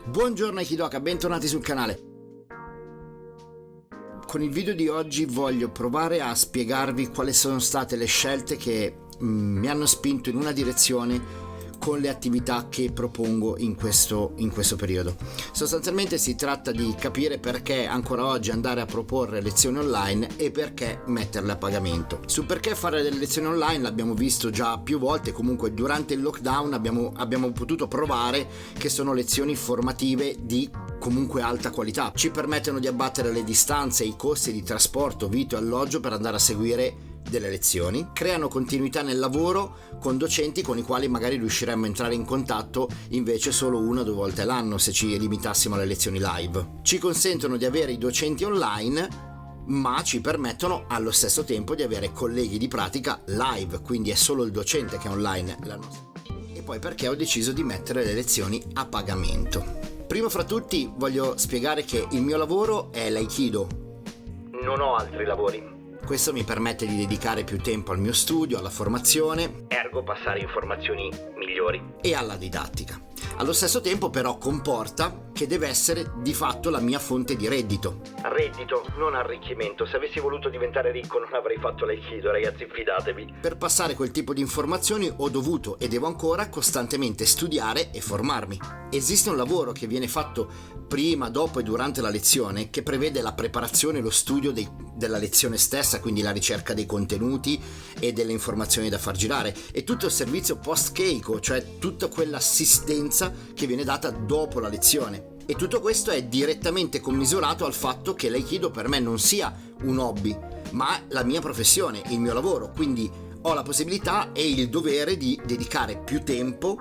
Buongiorno Aikidoka, bentornati sul canale. Con il video di oggi voglio provare a spiegarvi quali sono state le scelte che mi hanno spinto in una direzione con le attività che propongo in questo periodo. Sostanzialmente si tratta di capire perché ancora oggi andare a proporre lezioni online e perché metterle a pagamento. Su perché fare delle lezioni online l'abbiamo visto già più volte, comunque durante il lockdown abbiamo potuto provare che sono lezioni formative di comunque alta qualità. Ci permettono di abbattere le distanze e i costi di trasporto, vitto e alloggio per andare a seguire delle lezioni, creano continuità nel lavoro con docenti con i quali magari riusciremmo a entrare in contatto invece solo 1 o 2 volte all'anno se ci limitassimo alle lezioni live. Ci consentono di avere i docenti online, ma ci permettono allo stesso tempo di avere colleghi di pratica live, quindi è solo il docente che è online. E poi perché ho deciso di mettere le lezioni a pagamento. Primo fra tutti voglio spiegare che il mio lavoro è l'Aikido. Non ho altri lavori. Questo mi permette di dedicare più tempo al mio studio, alla formazione, ergo passare informazioni migliori, e alla didattica. Allo stesso tempo però comporta che deve essere di fatto la mia fonte di reddito. Reddito, non arricchimento. Se avessi voluto diventare ricco non avrei fatto l'Aikido, ragazzi, fidatevi. Per passare quel tipo di informazioni ho dovuto e devo ancora costantemente studiare e formarmi. Esiste un lavoro che viene fatto prima, dopo e durante la lezione che prevede la preparazione e lo studio della lezione stessa, quindi la ricerca dei contenuti e delle informazioni da far girare, e tutto il servizio post-keiko, cioè tutta quell'assistenza che viene data dopo la lezione. E tutto questo è direttamente commisurato al fatto che l'Aikido per me non sia un hobby, ma la mia professione, il mio lavoro, quindi ho la possibilità e il dovere di dedicare più tempo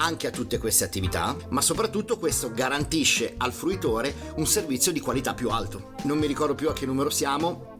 anche a tutte queste attività, ma soprattutto questo garantisce al fruitore un servizio di qualità più alto. Non mi ricordo più a che numero siamo.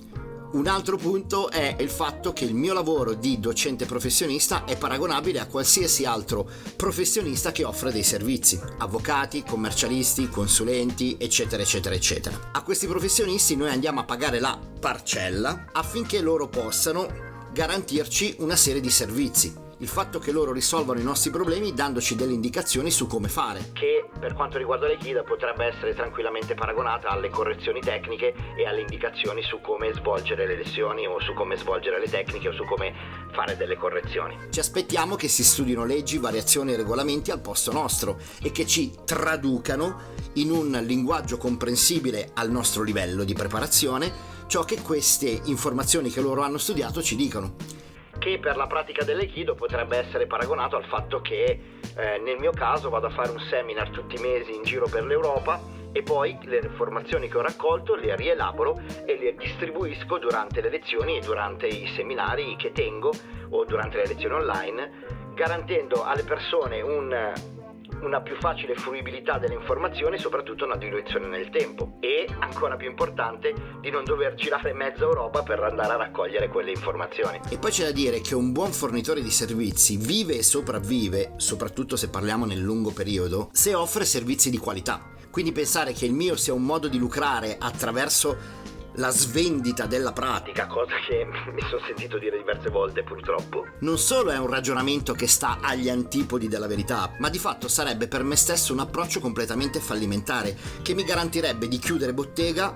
Un altro punto è il fatto che il mio lavoro di docente professionista è paragonabile a qualsiasi altro professionista che offre dei servizi, avvocati, commercialisti, consulenti, eccetera eccetera eccetera. A questi professionisti noi andiamo a pagare la parcella affinché loro possano garantirci una serie di servizi. Il fatto che loro risolvano i nostri problemi dandoci delle indicazioni su come fare, che per quanto riguarda l'Aikido potrebbe essere tranquillamente paragonata alle correzioni tecniche e alle indicazioni su come svolgere le lezioni o su come svolgere le tecniche o su come fare delle correzioni. Ci aspettiamo che si studino leggi, variazioni e regolamenti al posto nostro e che ci traducano in un linguaggio comprensibile al nostro livello di preparazione ciò che queste informazioni che loro hanno studiato ci dicono. Che per la pratica dell'Aikido potrebbe essere paragonato al fatto che nel mio caso vado a fare un seminar tutti i mesi in giro per l'Europa e poi le informazioni che ho raccolto le rielaboro e le distribuisco durante le lezioni e durante i seminari che tengo o durante le lezioni online, garantendo alle persone una più facile fruibilità delle informazioni e soprattutto una diluizione nel tempo, e ancora più importante di non dover girare mezza Europa per andare a raccogliere quelle informazioni. E poi c'è da dire che un buon fornitore di servizi vive e sopravvive, soprattutto se parliamo nel lungo periodo, se offre servizi di qualità. Quindi pensare che il mio sia un modo di lucrare attraverso la svendita della pratica, cosa che mi sono sentito dire diverse volte purtroppo, non solo è un ragionamento che sta agli antipodi della verità, ma di fatto sarebbe per me stesso un approccio completamente fallimentare che mi garantirebbe di chiudere bottega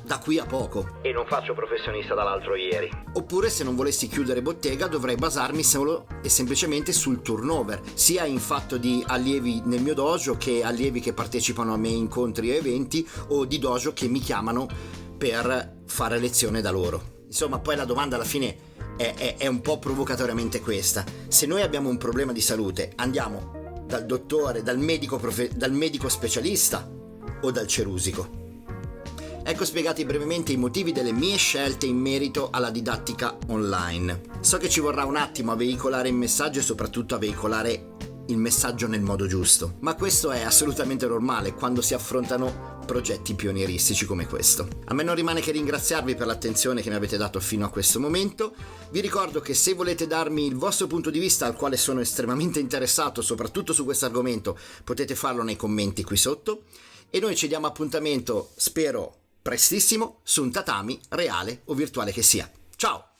da qui a poco. E non faccio professionista dall'altro ieri. Oppure se non volessi chiudere bottega dovrei basarmi solo e semplicemente sul turnover, sia in fatto di allievi nel mio dojo che allievi che partecipano a miei incontri e eventi o di dojo che mi chiamano per fare lezione da loro. Insomma, poi la domanda alla fine è un po' provocatoriamente questa: se noi abbiamo un problema di salute andiamo dal dottore, dal medico specialista o dal cerusico? Ecco spiegati brevemente i motivi delle mie scelte in merito alla didattica online. So che ci vorrà un attimo a veicolare il messaggio e soprattutto a veicolare il messaggio nel modo giusto, ma questo è assolutamente normale quando si affrontano progetti pionieristici come questo. A me non rimane che ringraziarvi per l'attenzione che mi avete dato fino a questo momento. Vi ricordo che se volete darmi il vostro punto di vista, al quale sono estremamente interessato soprattutto su questo argomento, potete farlo nei commenti qui sotto, e noi ci diamo appuntamento, spero prestissimo, su un tatami reale o virtuale che sia. Ciao!